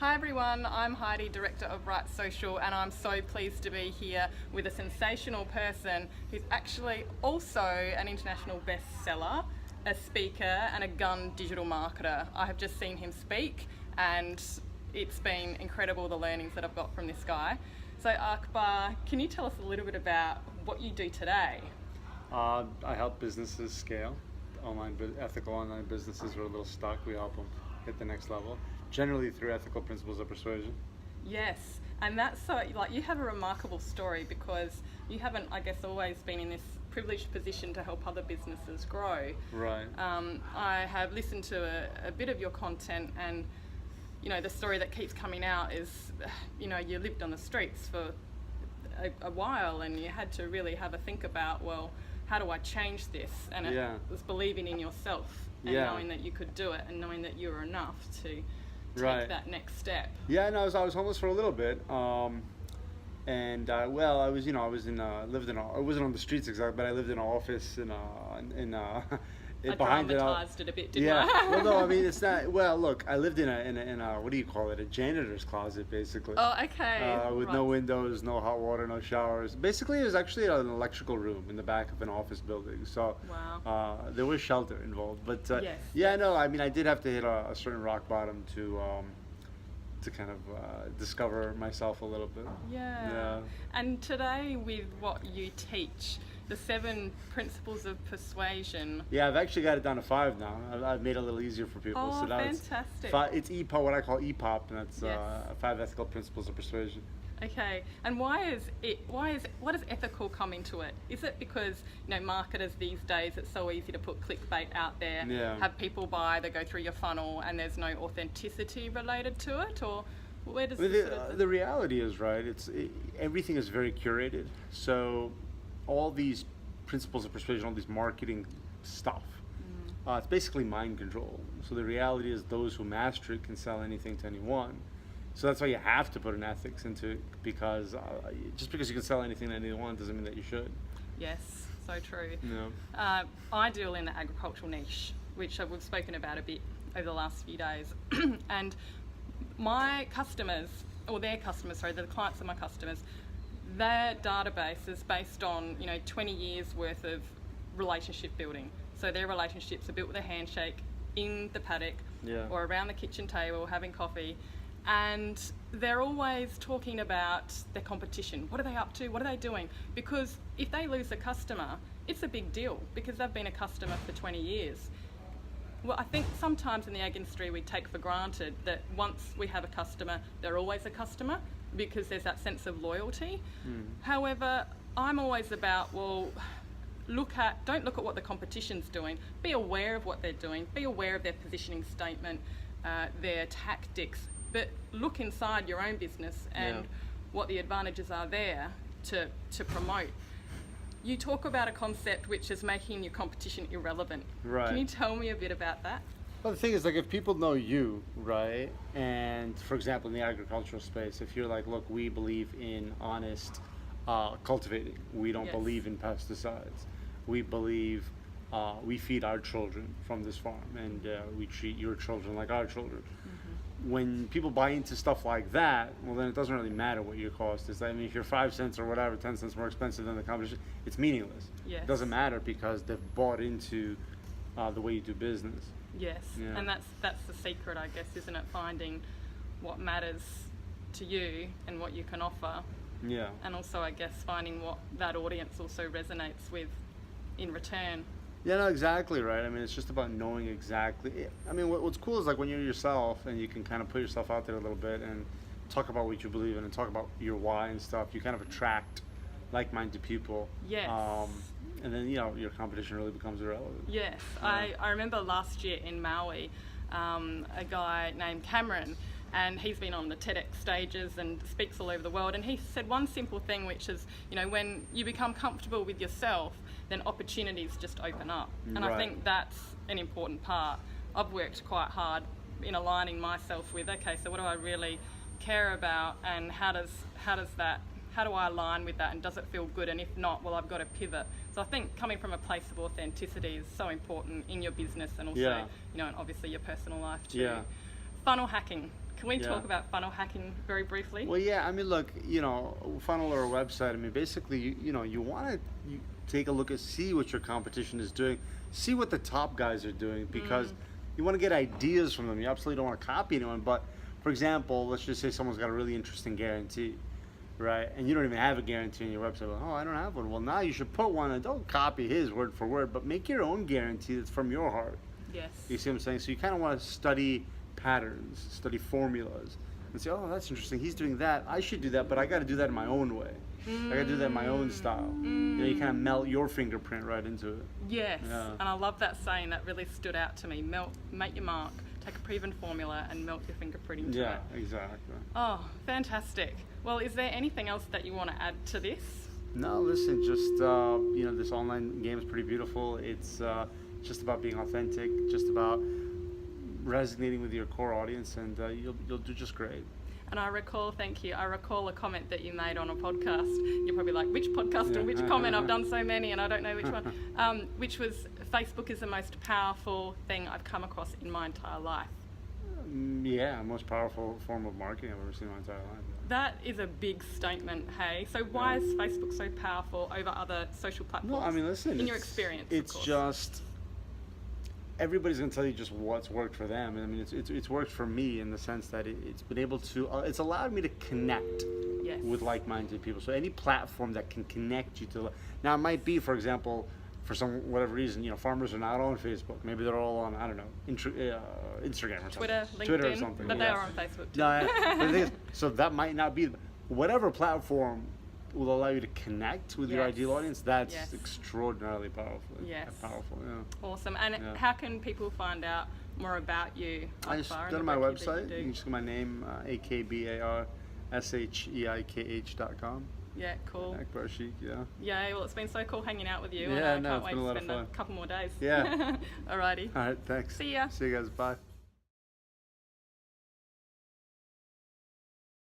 Hi everyone, I'm Heidi, Director of Wight Social, and I'm so pleased to be here with a sensational person who's actually also an international bestseller, a speaker and a gun digital marketer. I have just seen him speak and it's been incredible, the learnings that I've got from this guy. So Akbar, can you tell us a little bit about what you do today? I help businesses scale. Ethical online businesses are a little stuck. We help them hit the next level, generally through ethical principles of persuasion. Yes, and that's so, you have a remarkable story because you haven't, I guess, always been in this privileged position to help other businesses grow. Right. I have listened to a bit of your content, and the story that keeps coming out is, you lived on the streets for a while and you had to really have a think about, well, how do I change this? And it was believing in yourself and knowing that you could do it and knowing that you were enough to take that next step. Yeah, no, I was homeless for a little bit, I wasn't on the streets exactly, but I lived in an office I dramatized it a bit, didn't I? Well, no, I mean, it's not. Well, look, I lived in a what do you call it? A janitor's closet, basically. Oh, okay. With no windows, no hot water, no showers. Basically, it was actually an electrical room in the back of an office building. So, there was shelter involved. But no, I mean, I did have to hit a certain rock bottom to kind of discover myself a little bit. Yeah. And today, with what you teach, the 7 principles of persuasion. Yeah, I've actually got it down to 5 now. I've made it a little easier for people. Oh, so now fantastic. It's EPOP, what I call EPOP, and that's 5 ethical principles of persuasion. Okay, and what does ethical come into it? Is it because, marketers these days, it's so easy to put clickbait out there, have people buy, they go through your funnel, and there's no authenticity related to it, or where does the reality is, right, everything is very curated. So all these principles of persuasion, all these marketing stuff, it's basically mind control. So the reality is those who master it can sell anything to anyone. So that's why you have to put an ethics into it, because just because you can sell anything to anyone doesn't mean that you should. Yes, so true. Yeah. I deal in the agricultural niche, which we've spoken about a bit over the last few days. And my customers, or their customers, sorry, the clients of my customers, their database is based on 20 years worth of relationship building. So their relationships are built with a handshake in the paddock or around the kitchen table having coffee, and they're always talking about their competition. What are they up to? What are they doing? Because if they lose a customer, it's a big deal because they've been a customer for 20 years. Well, I think sometimes in the ag industry we take for granted that once we have a customer, they're always a customer, because there's that sense of loyalty. However, I'm always about, well, don't look at what the competition's doing. Be aware of what they're doing. Be aware of their positioning statement, their tactics, but look inside your own business and what the advantages are there to promote. You talk about a concept which is making your competition irrelevant. Right. Can you tell me a bit about that? Well, the thing is, if people know you, right, and for example, in the agricultural space, if you're like, look, we believe in honest cultivating, we don't believe in pesticides, we believe we feed our children from this farm, and we treat your children like our children. When people buy into stuff like that, well, then it doesn't really matter what your cost is. I mean, if you're 5 cents or whatever, 10 cents more expensive than the competition, it's meaningless. Yes. It doesn't matter because they've bought into the way you do business. Yes, and that's the secret, I guess, isn't it? Finding what matters to you and what you can offer. Yeah. And also, I guess, finding what that audience also resonates with in return. Yeah, no, exactly right. I mean, it's just about knowing exactly. I mean, what's cool is when you're yourself and you can kind of put yourself out there a little bit and talk about what you believe in and talk about your why and stuff. You kind of attract like-minded people. Yes. And then, your competition really becomes irrelevant. Yes. Yeah. I remember last year in Maui, a guy named Cameron, and he's been on the TEDx stages and speaks all over the world, and he said one simple thing, which is, when you become comfortable with yourself, then opportunities just open up. And I think that's an important part. I've worked quite hard in aligning myself with, okay, so what do I really care about, and how do I align with that, and does it feel good? And if not, well, I've got to pivot. So I think coming from a place of authenticity is so important in your business and also, and obviously your personal life too. Yeah. Funnel hacking. Can we Yeah. talk about funnel hacking very briefly? Well, yeah, I mean, look, funnel or a website, I mean, basically, you want to take a look and see what your competition is doing, see what the top guys are doing, because you want to get ideas from them. You absolutely don't want to copy anyone, but for example, let's just say someone's got a really interesting guarantee, right? And you don't even have a guarantee on your website. Well, oh, I don't have one. Well, now you should put one, and don't copy his word for word, but make your own guarantee that's from your heart. Yes. You see what I'm saying? So you kind of want to study patterns, study formulas, and say, oh, that's interesting. He's doing that. I should do that, but I got to do that in my own way. I got to do that in my own style. You kind of melt your fingerprint right into it. Yes. Yeah. And I love that saying. That really stood out to me. Make your mark, take a proven formula, and melt your fingerprint into it. Yeah, exactly. Oh, fantastic. Well, is there anything else that you want to add to this? No, listen, just, this online game is pretty beautiful. It's just about being authentic, just about resonating with your core audience, and you'll do just great. And I recall a comment that you made on a podcast. You're probably like, which podcast and which comment? I've done so many and I don't know which one. Which was, Facebook is the most powerful thing I've come across in my entire life. Yeah, most powerful form of marketing I've ever seen in my entire life. That is a big statement, hey? So why is Facebook so powerful over other social platforms? No, I mean, listen. In your experience, it's of course. just, everybody's going to tell you just what's worked for them. I mean, it's worked for me in the sense that it's been able to, it's allowed me to connect with like-minded people. So any platform that can connect you to, now it might be, for example, for whatever reason, farmers are not on Facebook. Maybe they're all on, I don't know, Instagram or something. Twitter, LinkedIn, Twitter or something. but they are on Facebook too. No, but the thing is, so that might not be, whatever platform will allow you to connect with your ideal audience, that's extraordinarily powerful. Yes. Powerful, yeah. Awesome. And how can people find out more about you? I just go to my website. You can just get my name, akbarSheikh.com. Yeah, cool. Akbar Sheikh, yeah. Yeah, well, it's been so cool hanging out with you. Yeah, and I no, can't it's wait been a to lot of spend a fun. couple more days. Yeah. Alrighty. All right, thanks. See ya. See you guys. Bye.